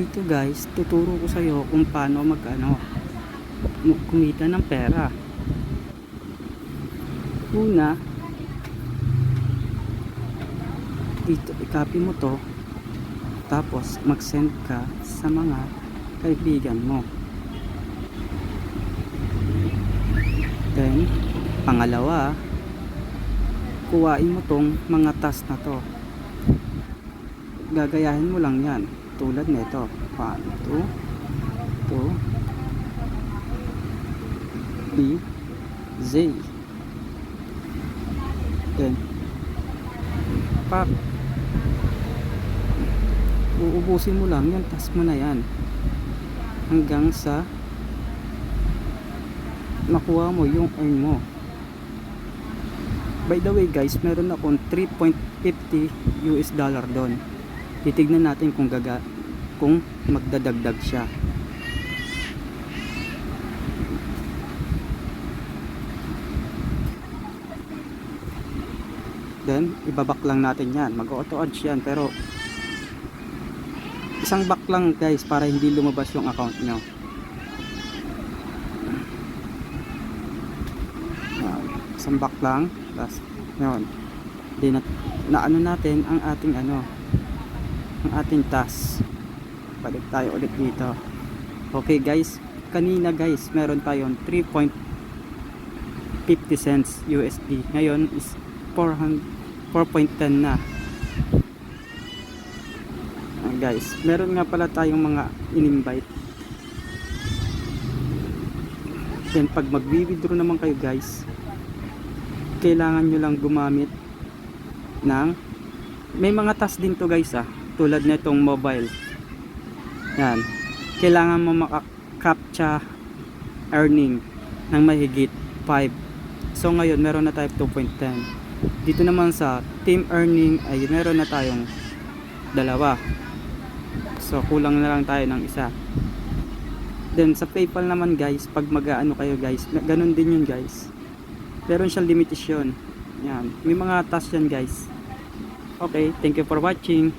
Dito guys, tuturo ko sa iyo kung paano kumita ng pera. Una, dito i-copy mo to, tapos mag-send ka sa mga kaibigan mo. Then, pangalawa, kuhain mo tong mga task na to. Gagayahin mo lang yan. Tulad nito. 1, 2, 2, B, Z. Then, pak. Uubusin mo lang yan. Task mo na yan. Hanggang sa makuha mo yung earn mo. By the way guys, meron akong 3.50 US dollar doon. Titignan natin kung magdadagdag siya. Then, ibabak lang natin yan. Mag-auto add yan. Pero, isang back lang guys para hindi lumabas yung account nyo. Isang back lang. Tapos, yun. Naano natin ang ating ang ating task. Balik tayo ulit dito. Okay guys, kanina guys meron tayong 3.50 cents USD. Ngayon is 4.10 na. Guys, meron nga pala tayong mga in-invite. Then pag mag-withdraw naman kayo guys, kailangan nyo lang gumamit ng, may mga task din to guys tulad na itong mobile. Yan, kailangan mo maka-captcha earning ng mahigit 5. So ngayon meron na tayo 2.10. Dito naman sa team earning ay meron na tayong 2. So kulang na lang tayo ng 1. Then sa PayPal naman guys, pag mag-aano kayo guys, ganun din yun guys. Meron siyang limitasyon. Yan, may mga task yan guys. Okay, thank you for watching.